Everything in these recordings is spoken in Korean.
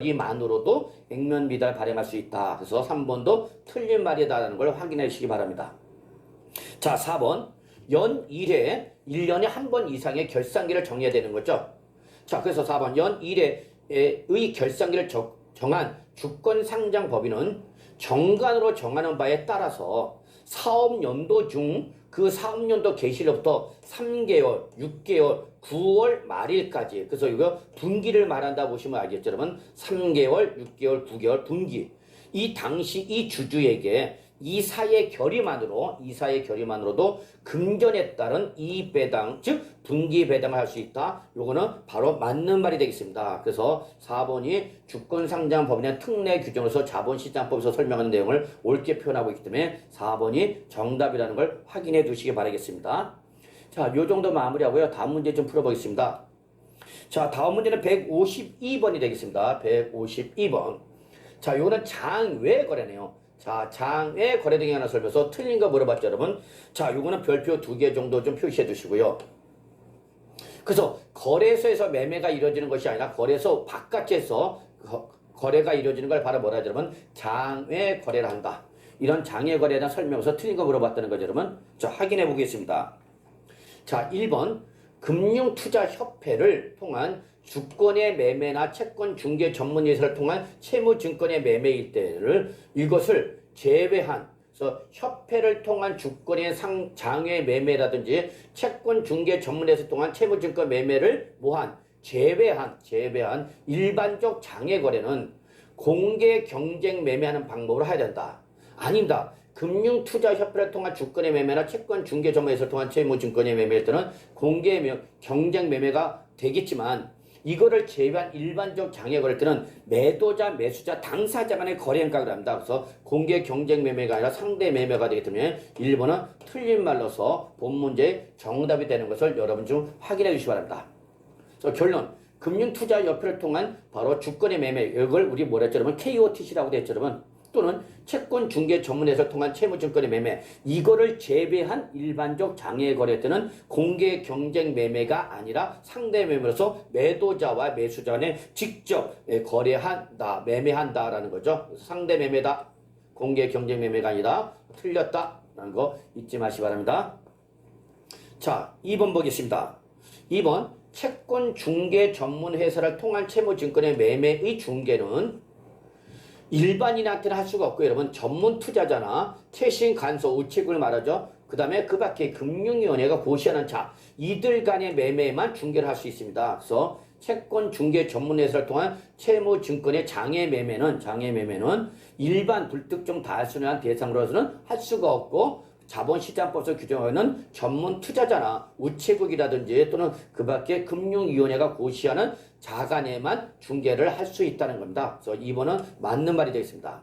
이만으로도 액면 미달 발행할 수 있다. 그래서 3번도 틀린 말이다라는 걸 확인해 주시기 바랍니다. 자, 4번. 연 1회 1년에 한 번 이상의 결산기를 정해야 되는 거죠. 자, 그래서 4번 연 1회의 결산기를 정한 주권상장법인은 정관으로 정하는 바에 따라서 사업연도 중 그 사업연도 개시로부터 3개월, 6개월, 9월 말일까지, 그래서 이거 분기를 말한다 보시면 알겠죠, 여러분. 3개월, 6개월, 9개월 분기. 이 당시 이 주주에게 이사의 결의만으로도 금전에 따른 이배당, 즉 분기 배당을 할 수 있다. 요거는 바로 맞는 말이 되겠습니다. 그래서 4번이 주권상장법인의 특례 규정으로서 자본시장법에서 설명하는 내용을 옳게 표현하고 있기 때문에 4번이 정답이라는 걸 확인해 두시기 바라겠습니다. 자, 요 정도 마무리하고요. 다음 문제 좀 풀어보겠습니다. 자, 다음 문제는 152번이 되겠습니다. 152번. 자, 요거는 장외 거래네요. 자, 장외 거래 등에 관한 설명서 틀린 거 물어봤죠, 여러분? 자, 요거는 별표 2개 정도 좀 표시해 두시고요. 그래서 거래소에서 매매가 이루어지는 것이 아니라 거래소 바깥에서 거래가 이루어지는 걸 바로 뭐라 하죠, 여러분? 장외 거래를 한다. 이런 장외 거래에 대한 설명서 틀린 거 물어봤다는 거죠, 여러분? 자, 확인해 보겠습니다. 자, 1번. 금융투자협회를 통한 주권의 매매나 채권 중개 전문 예술을 통한 채무증권의 매매일 때를 이것을 제외한, 그래서 협회를 통한 주권의 장외 매매라든지 채권 중개 전문 예술을 통한 채무증권 매매를 제외한 일반적 장외 거래는 공개 경쟁 매매하는 방법으로 해야 된다. 아닙니다. 금융투자협회를 통한 주권의 매매나 채권 중개 전문에서 통한 채무증권의 매매일 때는 공개 경쟁 매매가 되겠지만, 이거를 제외한 일반적 장외 거래일 때는 매도자, 매수자, 당사자 간의 거래 행각을 합니다. 그래서 공개 경쟁 매매가 아니라 상대 매매가 되기 때문에 1번은 틀린 말로서 본 문제의 정답이 되는 것을 여러분 좀 확인해 주시기 바랍니다. 그래서 결론. 금융투자협회를 통한 바로 주권의 매매, 이걸 우리 뭐라 했죠, 여러분? KOTC라고 되어 있죠, 여러분? 또는 채권 중개 전문에서 통한 채무증권의 매매, 이거를 제외한 일반적 장외 거래 때는 공개 경쟁 매매가 아니라 상대 매매로서 매도자와 매수자 간에 직접 거래한다, 매매한다라는 거죠. 상대 매매다, 공개 경쟁 매매가 아니라 틀렸다라는 거 잊지 마시기 바랍니다. 자, 2번 보겠습니다. 2번. 채권 중개 전문 회사를 통한 채무증권의 매매의 중개는 일반인한테는 할 수가 없고요, 여러분. 전문 투자자나 최신 간소, 우측을 말하죠. 그 다음에 그 밖에 금융위원회가 고시하는 자, 이들 간의 매매만 중개를 할 수 있습니다. 그래서 채권 중개 전문 회사를 통한 채무증권의 장외 매매는 일반 불특정 다수의 대상으로서는 할 수가 없고, 자본시장법에서 규정하는 전문 투자자나 우체국이라든지 또는 그 밖에 금융위원회가 고시하는 자간에만 중개를 할 수 있다는 겁니다. 그래서 2번은 맞는 말이 되겠습니다.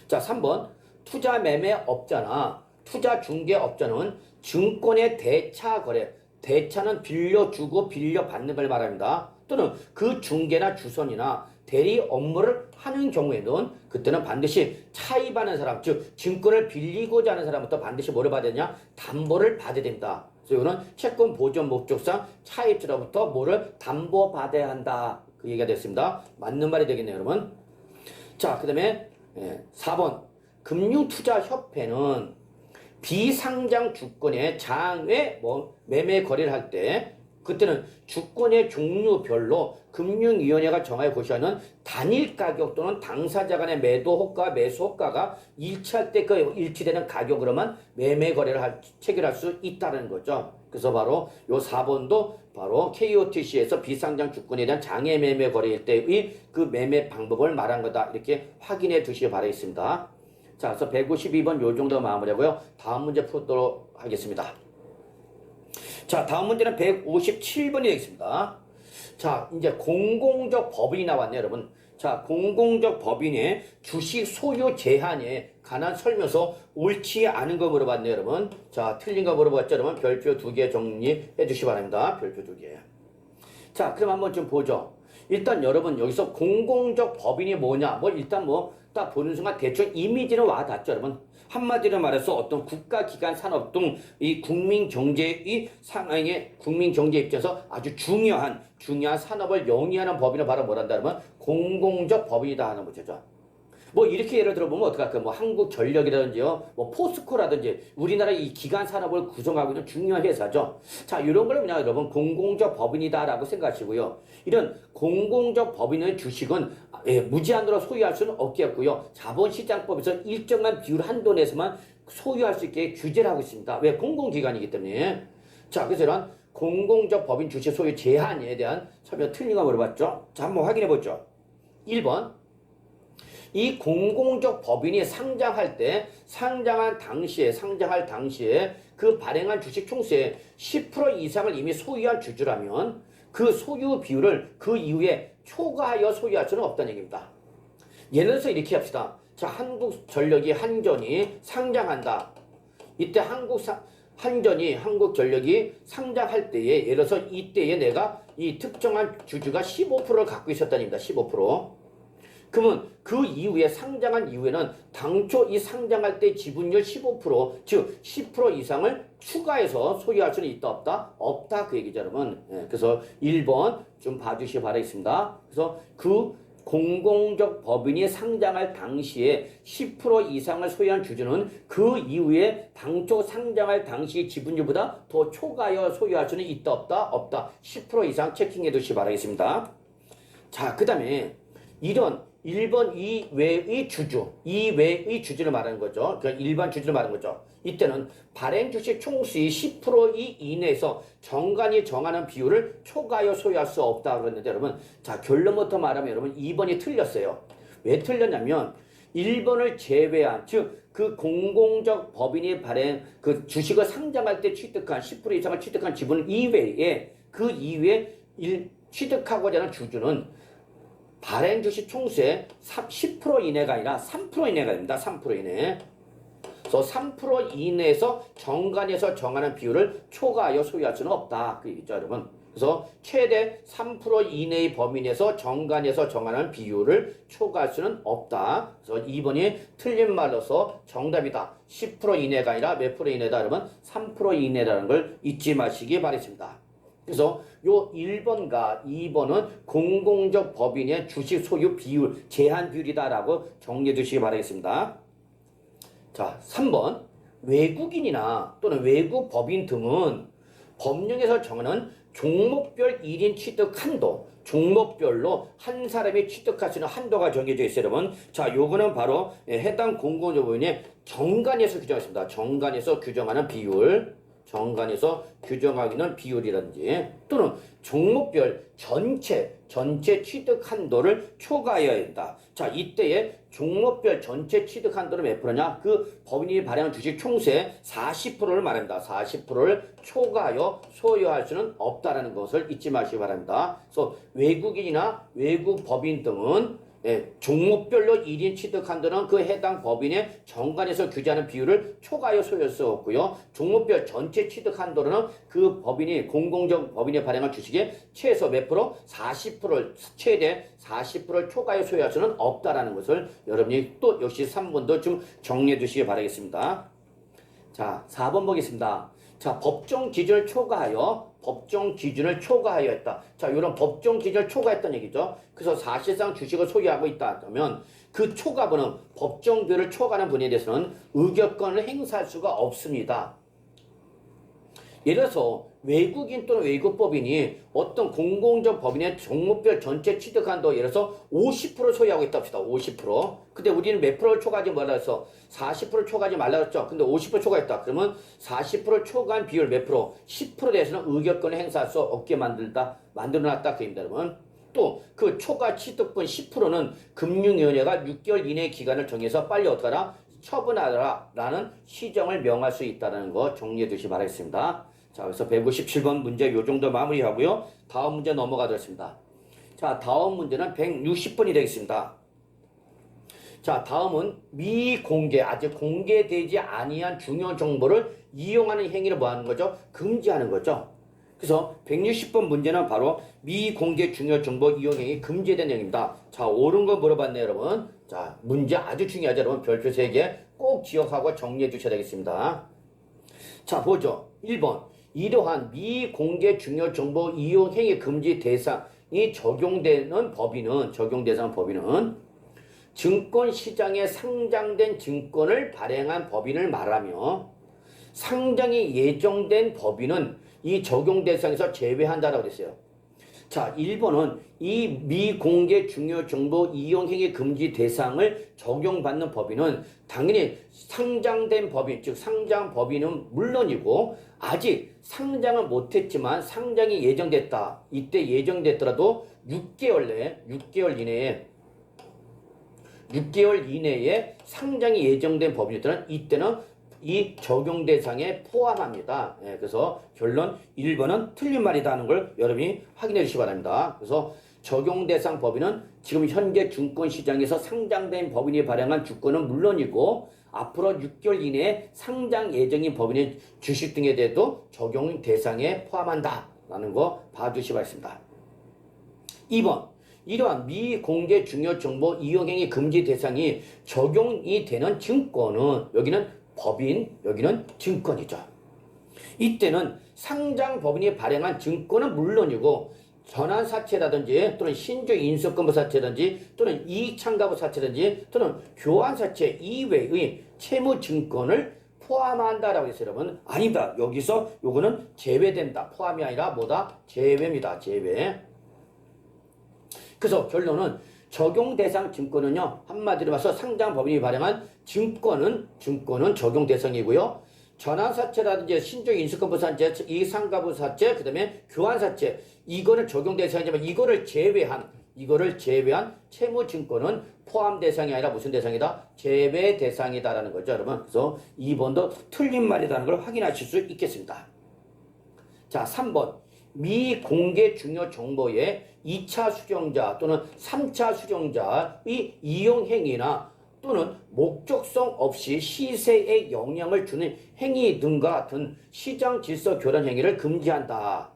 자, 3번. 투자 매매업자나 투자 중개업자는 증권의 대차 거래, 대차는 빌려주고 빌려받는 걸 말합니다. 또는 그 중개나 주선이나 대리 업무를 하는 경우에는 그때는 반드시 차입하는 사람, 즉 증권을 빌리고자 하는 사람부터 반드시 뭐를 받아야 되냐? 담보를 받아야 됩니다. 그래서 이거는 채권 보존 목적상 차입자로부터 뭐를 담보받아야 한다. 그 얘기가 됐습니다. 맞는 말이 되겠네요, 여러분. 자, 그 다음에 4번. 금융투자협회는 비상장 주권의 장외 매매 거래를 할 때 그때는 주권의 종류별로 금융위원회가 정하여 고시하는 단일 가격 또는 당사자 간의 매도 호가, 매수 호가가 일치할 때 그 일치되는 가격으로만 매매 거래를 체결할 수 있다는 거죠. 그래서 바로 요 4번도 바로 KOTC에서 비상장 주권에 대한 장외 매매 거래일 때의 그 매매 방법을 말한 거다. 이렇게 확인해 두시기 바라겠습니다. 자, 그래서 152번 요 정도 마무리하고요. 다음 문제 풀도록 하겠습니다. 자, 다음 문제는 157번이 되겠습니다. 자, 이제 공공적 법인이 나왔네요, 여러분. 자, 공공적 법인의 주식 소유 제한에 관한 설명서 옳지 않은 거 물어봤네요, 여러분. 자, 틀린 거 물어봤죠, 여러분. 별표 2개 정리해 주시기 바랍니다. 별표 2개. 자, 그럼 한번 좀 보죠. 일단 여러분 여기서 공공적 법인이 뭐냐? 뭐 일단 뭐 딱 보는 순간 대충 이미지는 와 닿죠, 여러분. 한마디로 말해서 어떤 국가기관 산업 등 이 국민 경제의 상황의 국민 경제 입장에서 아주 중요한 산업을 영위하는 법인을 바로 뭐란다 하면 공공적 법인이다 하는 거죠. 뭐 이렇게 예를 들어보면 어떡할까요? 뭐 한국전력이라든지요, 뭐 포스코라든지 우리나라 이 기관 산업을 구성하고 있는 중요한 회사죠. 자, 이런 걸 그냥 여러분 공공적 법인이다라고 생각하시고요. 이런 공공적 법인의 주식은 무제한으로 소유할 수는 없겠고요. 자본시장법에서 일정한 비율 한도 내에서만 소유할 수 있게 규제를 하고 있습니다. 왜? 공공기관이기 때문에. 자, 그래서 이런 공공적 법인 주식 소유 제한에 대한 설명 틀린 거 물어봤죠. 자, 한번 확인해 보죠. 1번. 이 공공적 법인이 상장할 당시에 그 발행한 주식 총수의 10% 이상을 이미 소유한 주주라면 그 소유 비율을 그 이후에 초과하여 소유할 수는 없다는 얘기입니다. 예를 들어서 이렇게 합시다. 자, 한국전력이 한전이 상장한다. 이때 한국전력이 상장할 때에 예를 들어서 이때에 내가 이 특정한 주주가 15%를 갖고 있었다는 얘기입니다. 15%. 그러면 그 이후에 상장한 이후에는 당초 이 상장할 때 지분율 15%, 즉 10% 이상을 추가해서 소유할 수는 있다 없다? 없다 그 얘기죠, 여러분. 그래서 1번 좀 봐주시기 바라겠습니다. 그래서 그 공공적 법인이 상장할 당시에 10% 이상을 소유한 주주는 그 이후에 당초 상장할 당시 지분율보다 더 초과하여 소유할 수는 있다 없다? 없다. 10% 이상 체킹해 두시기 바라겠습니다. 자, 그 다음에 이런 1번 이외의 주주를 말하는 거죠. 그러니까 일반 주주를 말하는 거죠. 이때는 발행 주식 총수의 10% 이내에서 정관이 정하는 비율을 초과하여 소유할 수 없다고 그랬는데 여러분, 자, 결론부터 말하면 여러분 2번이 틀렸어요. 왜 틀렸냐면 1번을 제외한, 즉 그 공공적 법인이 발행 그 주식을 상장할 때 취득한 10% 이상을 취득한 지분 이외에 그 이외에 취득하고자 하는 주주는 발행 주식 총수의 10% 이내가 아니라 3% 이내가 됩니다. 3% 이내. 그래서 3% 이내에서 정관에서 정하는 비율을 초과하여 소유할 수는 없다. 그 얘기죠, 여러분. 그래서 최대 3% 이내의 범위 내에서 정관에서 정하는 비율을 초과할 수는 없다. 그래서 2번이 틀린 말로서 정답이다. 10% 이내가 아니라 몇 프로 이내다 그러면 3% 이내라는 걸 잊지 마시기 바랍니다. 그래서 요 1번과 2번은 공공적 법인의 주식 소유 비율, 제한 비율이다라고 정리해 주시기 바라겠습니다. 자, 3번. 외국인이나 또는 외국 법인 등은 법령에서 정하는 종목별 1인 취득 한도, 종목별로 한 사람이 취득할 수 있는 한도가 정해져 있어요, 여러분. 자, 요거는 바로 해당 공공적 법인의 정관에서 규정했습니다. 정관에서 규정하는 비율. 정관에서 규정하기는 비율이라든지 또는 종목별 전체 취득 한도를 초과해야 한다. 자, 이때에 종목별 전체 취득 한도는 몇 프로냐? 그 법인이 발행한 주식 총수의 40%를 말합니다. 40%를 초과하여 소유할 수는 없다라는 것을 잊지 마시기 바랍니다. 그래서 외국인이나 외국 법인 등은 종목별로 1인 취득 한도는 그 해당 법인의 정관에서 규제하는 비율을 초과하여 소유할 수 없고요. 종목별 전체 취득 한도는 그 법인이 공공적 법인이 발행한 주식의 최소 몇 프로? 40%를 최대 40%를 초과하여 소유할 수는 없다라는 것을 여러분이 또 역시 3번도 좀 정리해 주시기 바라겠습니다. 자, 4번 보겠습니다. 자, 법정 기준을 초과하여 했다. 자, 이런 법정 기준을 초과했다는 얘기죠. 그래서 사실상 주식을 소유하고 있다 하면 그 초과분은 법정 비율을 초과하는 분에 대해서는 의결권을 행사할 수가 없습니다. 예를 들어서 외국인 또는 외국법인이 어떤 공공적 법인의 종목별 전체 취득 한도 예를 들어서 50% 소유하고 있다 합시다. 50%. 근데 우리는 몇 프로를 초과하지 말라 해서 40% 초과하지 말라 했죠. 근데 50% 초과했다. 그러면 40% 초과한 비율 몇 프로? 10%에 대해서는 의결권을 행사할 수 없게 만들어놨다. 그 얘기입니다, 여러분. 또 그 초과 취득분 10%는 금융위원회가 6개월 이내의 기간을 정해서 빨리 어떡하라? 처분하라라는 시정을 명할 수 있다는 거 정리해 두시기 바라겠습니다. 자, 그래서 157번 문제 요 정도 마무리하고요. 다음 문제 넘어가도록 하겠습니다. 자, 다음 문제는 160번이 되겠습니다. 자, 다음은 미공개, 아직 공개되지 아니한 중요한 정보를 이용하는 행위를 뭐 하는 거죠? 금지하는 거죠. 그래서 160번 문제는 바로 미공개 중요 정보 이용행위 금지된 내용입니다. 자, 옳은 거 물어봤네요, 여러분. 자, 문제 아주 중요하죠, 여러분. 별표 3개 꼭 기억하고 정리해 주셔야 되겠습니다. 자, 보죠. 1번. 이러한 미공개 중요 정보 이용행위 금지 대상이 적용되는 법인은, 적용 대상 법인은 증권시장에 상장된 증권을 발행한 법인을 말하며 상장이 예정된 법인은 이 적용 대상에서 제외한다라고 했어요. 자, 1번은 이 미공개 중요 정보 이용 행위 금지 대상을 적용받는 법인은 당연히 상장된 법인, 즉 상장 법인은 물론이고 아직 상장은 못했지만 상장이 예정됐다. 이때 예정됐더라도 6개월 이내에 상장이 예정된 법인들은 이때는 이 적용 대상에 포함합니다. 예, 그래서 결론 1번은 틀린 말이다 하는 걸 여러분이 확인해 주시기 바랍니다. 그래서 적용 대상 법인은 지금 현재 증권시장에서 상장된 법인이 발행한 주권은 물론이고 앞으로 6개월 이내에 상장 예정인 법인의 주식 등에 대해도 적용 대상에 포함한다 라는 거 봐주시기 바랍니다. 2번. 이러한 미공개 중요 정보 이용행위 금지 대상이 적용이 되는 증권은 여기는 법인, 여기는 증권이죠. 이때는 상장 법인이 발행한 증권은 물론이고 전환사채라든지 또는 신규 인수권부사채든지 또는 이익참가부사채든지 또는 교환사채 이외의 채무증권을 포함한다라고 했어요, 여러분. 아니다. 여기서 요거는 제외된다. 포함이 아니라 뭐다? 제외입니다. 제외. 그래서 결론은 적용 대상 증권은요, 한마디로 봐서 상장 법인이 발행한 증권은 적용 대상이고요. 전환사채라든지 신종 인수권부사채, 이익상가부사채, 그 다음에 교환사채, 이거는 적용 대상이지만 이거를 제외한 채무증권은 포함 대상이 아니라 무슨 대상이다? 제외 대상이다라는 거죠, 여러분. 그래서 2번도 틀린 말이라는 걸 확인하실 수 있겠습니다. 자, 3번. 미공개 중요 정보의 2차 수령자 또는 3차 수령자의 이용행위나 또는 목적성 없이 시세에 영향을 주는 행위 등과 같은 시장 질서 교란 행위를 금지한다.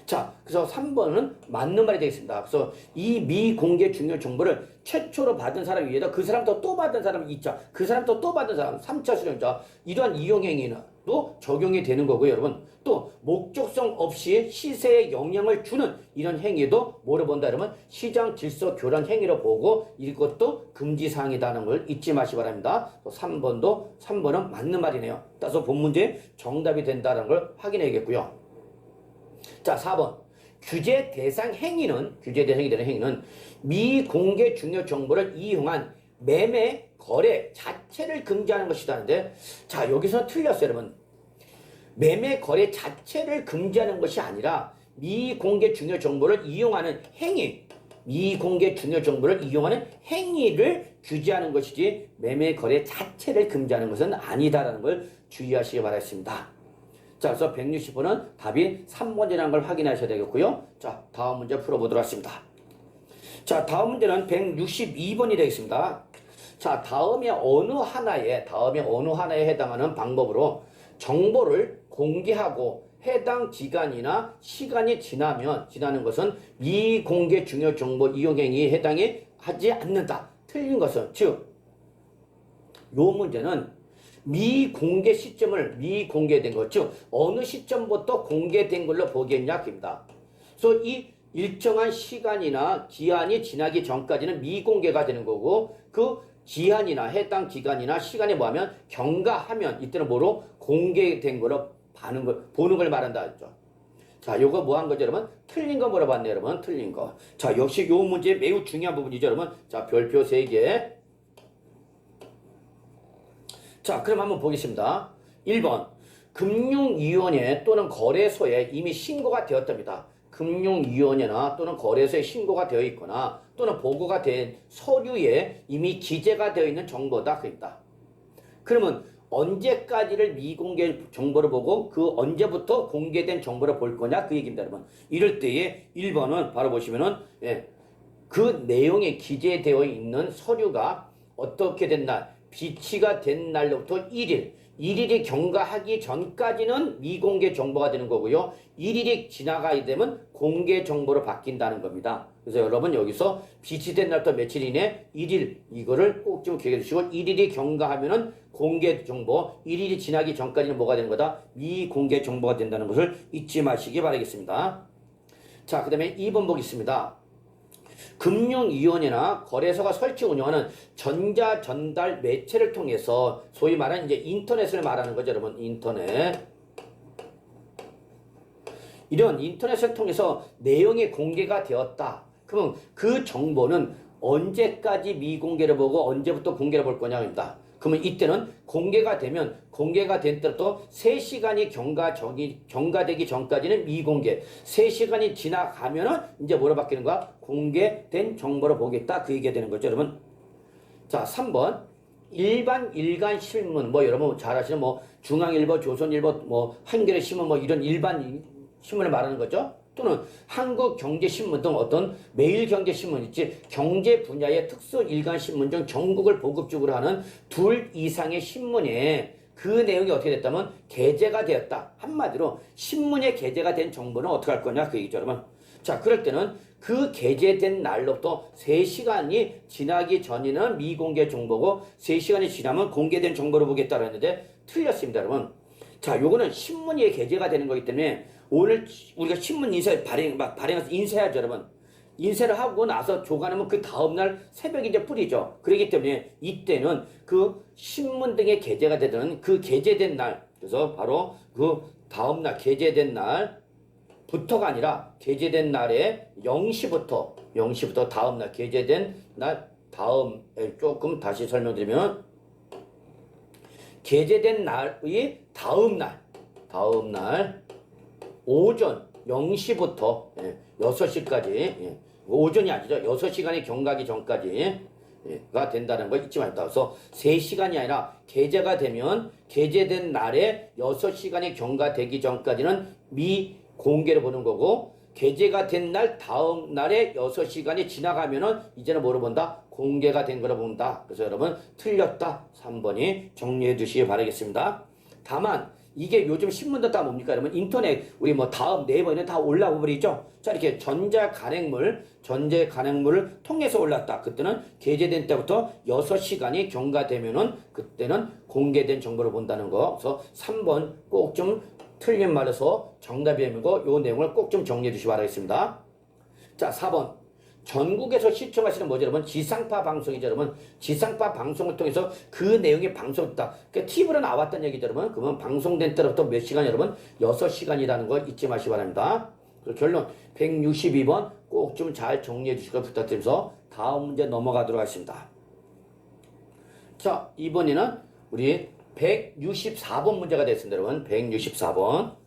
자, 그래서 3번은 맞는 말이 되겠습니다. 그래서 이 미공개 중요 정보를 최초로 받은 사람 위에다 그 사람부터 또 받은 사람이 있자. 그 사람부터 또 받은 사람, 3차 수령자. 이러한 이용행위도 적용이 되는 거고요, 여러분. 또 목적성 없이 시세에 영향을 주는 이런 행위도 뭐로 본다, 여러분? 시장 질서 교란 행위로 보고 이것도 금지사항이라는 걸 잊지 마시기 바랍니다. 또 3번은 맞는 말이네요. 따라서 본 문제 정답이 된다는 걸 확인해야겠고요. 자, 4번. 규제 대상이 되는 행위는 미공개 중요 정보를 이용한 매매, 거래 자체를 금지하는 것이라는데, 자, 여기서 틀렸어요, 여러분. 매매, 거래 자체를 금지하는 것이 아니라 미공개 중요 정보를 이용하는 행위를 규제하는 것이지 매매, 거래 자체를 금지하는 것은 아니다라는 걸 주의하시기 바라겠습니다. 자, 그래서 160번은 답이 3번이라는 걸 확인하셔야 되겠고요. 자, 다음 문제 풀어보도록 하겠습니다. 자, 다음 문제는 162번이 되겠습니다. 자, 다음에 어느 하나에 해당하는 방법으로 정보를 공개하고 해당 기간이나 시간이 지나는 것은 미공개 중요 정보 이용행위에 해당이 하지 않는다. 틀린 것은, 즉, 요 문제는 미공개된 것, 즉 어느 시점부터 공개된 걸로 보겠냐 입니다. 그래서 이 일정한 시간이나 기한이 지나기 전까지는 미공개가 되는 거고 그 기한이나 해당 기간이나 시간에 뭐하면 경과하면 이때는 뭐로 공개된 거로 보는 걸 말한다 했죠. 자, 요거 뭐 한 거죠, 여러분? 틀린 거 물어봤네요, 여러분. 틀린 거. 자, 역시 요 문제 매우 중요한 부분이죠, 여러분. 자, 별표 3개. 자, 그럼 한번 보겠습니다. 1번. 금융위원회 또는 거래소에 이미 신고가 되었답니다. 금융위원회나 또는 거래소에 신고가 되어 있거나 또는 보고가 된 서류에 이미 기재가 되어 있는 정보다. 그럽니다. 그러면 언제까지를 미공개 정보를 보고 그 언제부터 공개된 정보를 볼 거냐 그 얘기입니다, 여러분. 이럴 때에 1번은 바로 보시면은 그 내용에 기재되어 있는 서류가 어떻게 된 날, 비치가 된 날로부터 1일, 일일이 경과하기 전까지는 미공개 정보가 되는 거고요. 일일이 지나가게 되면 공개 정보로 바뀐다는 겁니다. 그래서 여러분 여기서 비치된 날부터 며칠 이내 일일 이거를 꼭 좀 기억해 주시고 일일이 경과하면은 공개 정보, 일일이 지나기 전까지는 뭐가 되는 거다? 미공개 정보가 된다는 것을 잊지 마시기 바라겠습니다. 자, 그 다음에 2번 보겠습니다. 금융위원회나 거래소가 설치 운영하는 전자전달 매체를 통해서 소위 말하는 이제 인터넷을 말하는 거죠, 여러분. 인터넷. 이런 인터넷을 통해서 내용이 공개가 되었다. 그러면 그 정보는 언제까지 미공개를 보고 언제부터 공개를 볼 거냐입니다. 그러면 이때는 공개가 되면 공개가 된 때부터 3시간이 경과되기 전까지는 미공개. 3시간이 지나가면은 이제 뭐로 바뀌는 거야? 공개된 정보를 보겠다. 그 얘기가 되는 거죠, 여러분. 자, 3번. 일간 신문, 뭐 여러분 잘 아시는 뭐 중앙일보, 조선일보, 뭐 한겨레신문 뭐 이런 일반 신문을 말하는 거죠. 또는 한국경제신문 등 어떤 매일경제신문 있지 경제 분야의 특수 일간신문 중 전국을 보급적으로 하는 2 이상의 신문에 그 내용이 어떻게 됐다면 게재가 되었다. 한마디로 신문에 게재가 된 정보는 어떻게 할 거냐 그 얘기죠, 여러분. 자, 그럴 때는 그 게재된 날로부터 3시간이 지나기 전에는 미공개 정보고 3시간이 지나면 공개된 정보를 보겠다고 했는데 틀렸습니다, 여러분. 자, 요거는 신문에 게재가 되는 거기 때문에 오늘 우리가 신문 인쇄 발행해서 인쇄하죠, 여러분. 인쇄를 하고 나서 조간하면 그 다음날 새벽에 이제 뿌리죠. 그렇기 때문에 이때는 그 신문 등에 게재가 되는 그 게재된 날, 그래서 바로 그 다음날 게재된 날부터가 아니라 게재된 날에 0시부터 다음날 게재된 날 다음에 조금 다시 설명드리면 게재된 날의 다음날 오전 0시부터 6시까지 오전이 아니죠. 6시간이 경과하기 전까지가 된다는 걸 잊지 말다. 그래서 3시간이 아니라 게재가 되면 게재된 날에 6시간이 경과되기 전까지는 미공개를 보는 거고 게재가 된 날 다음 날에 6시간이 지나가면은 이제는 뭐로 본다? 공개가 된 거로 본다. 그래서 여러분 틀렸다. 3번이 정리해 두시기 바라겠습니다. 다만 이게 요즘 신문도 다 뭡니까? 여러분 인터넷 우리 뭐 다음 네이버에는 다 올라오고 버리죠. 자, 이렇게 전자 간행물을 통해서 올랐다. 그때는 게재된 때부터 6시간이 경과되면은 그때는 공개된 정보를 본다는 거. 그래서 3번 꼭 좀 틀린 말에서 정답이 아니고 요 내용을 꼭 좀 정리해 주시기 바라겠습니다. 자, 4번. 전국에서 시청하시는 뭐죠, 여러분? 지상파 방송이죠, 여러분. 지상파 방송을 통해서 그 내용이 방송됐다. 그러니까 TV로 나왔다는 얘기죠, 여러분. 그러면 방송된 때부터 몇 시간, 여러분? 6시간이라는 걸 잊지 마시기 바랍니다. 그리고 결론 162번 꼭 좀 잘 정리해 주실 걸 부탁드리면서 다음 문제 넘어가도록 하겠습니다. 자, 이번에는 우리 164번 문제가 됐습니다, 여러분. 164번.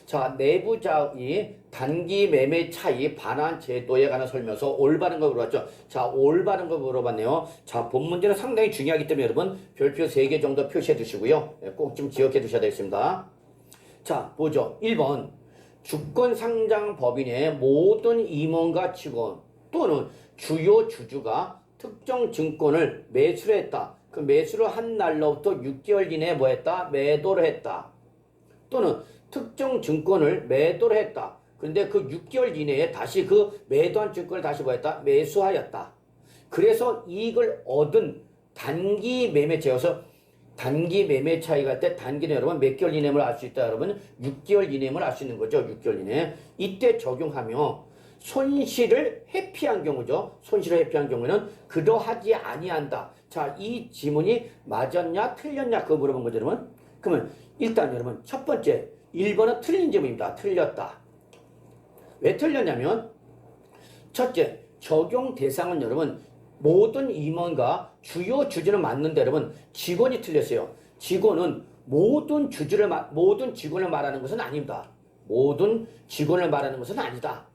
자, 내부자의 단기 매매 차이 반환 제도에 관한 설명서 올바른 거 물어봤죠. 자, 올바른 거 물어봤네요. 자, 본 문제는 상당히 중요하기 때문에 여러분 별표 3개 정도 표시해 두시고요. 꼭 좀 기억해 두셔야 되겠습니다. 자, 보죠. 1번. 주권 상장 법인의 모든 임원과 직원 또는 주요 주주가 특정 증권을 매수를 했다. 그 매수를 한 날로부터 6개월 이내에 뭐 했다? 매도를 했다. 또는 특정 증권을 매도를 했다. 그런데 그 6개월 이내에 다시 그 매도한 증권을 다시 뭐 했다? 매수하였다. 그래서 이익을 얻은 단기 매매차여서 단기 매매 차이가 할 때 단기는 여러분 몇 개월 이내임을 알 수 있다, 여러분? 6개월 이내임을 알 수 있는 거죠. 6개월 이내. 이때 적용하며 손실을 회피한 경우죠. 손실을 회피한 경우에는 그러하지 아니한다. 자, 이 지문이 맞았냐 틀렸냐 그거 물어본 거죠, 여러분. 그러면 일단 여러분 첫 번째 1번은 틀린 지문입니다. 틀렸다. 왜 틀렸냐면 첫째, 적용 대상은 여러분 모든 임원과 주요 주주는 맞는데 여러분 직원이 틀렸어요. 직원은 모든 직원을 말하는 것은 아닙니다. 모든 직원을 말하는 것은 아니다.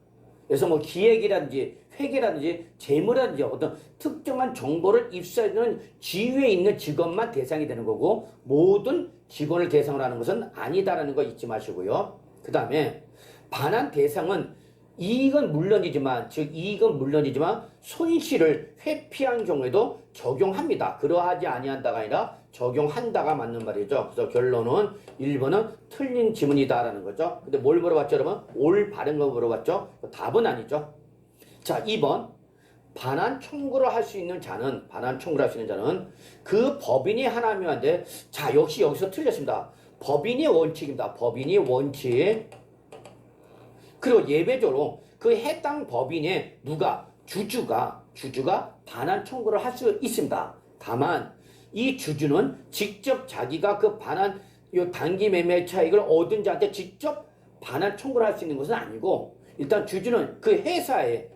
그래서 뭐 기획이라든지 회계라든지 재무라든지 어떤 특정한 정보를 입수하는 지위에 있는 직원만 대상이 되는 거고 모든 직원을 대상으로 하는 것은 아니다라는 거 잊지 마시고요. 그 다음에 반환 대상은 이익은 물론이지만, 즉 이익은 물론이지만 손실을 회피한 경우에도 적용합니다. 그러하지 아니한다가 아니라 적용한다가 맞는 말이죠. 그래서 결론은 1번은 틀린 지문이다라는 거죠. 근데 뭘 물어봤죠, 여러분? 올 바른 거 물어봤죠? 답은 아니죠. 자, 2번. 반환 청구를 할 수 있는 자는, 반환 청구를 할 수 있는 자는 그 법인이 하나면 안 돼. 자, 역시 여기서 틀렸습니다. 법인이 원칙입니다. 법인이 원칙. 그리고 예외적으로 그 해당 법인의 누가 주주가 반환 청구를 할 수 있습니다. 다만 이 주주는 직접 자기가 그 반환 요 단기 매매 차익을 얻은 자한테 직접 반환 청구를 할 수 있는 것은 아니고 일단 주주는 그 회사에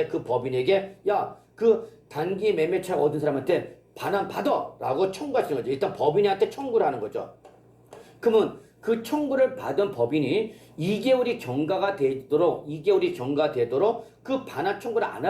그 법인에게 야 그 단기 매매 차익 얻은 사람한테 반환 받아라고 청구할 수 있는 거죠. 일단 법인한테 청구를 하는 거죠. 그러면 그 청구를 받은 법인이 2개월이 경과가 되도록 그 반환 청구를 안 하도록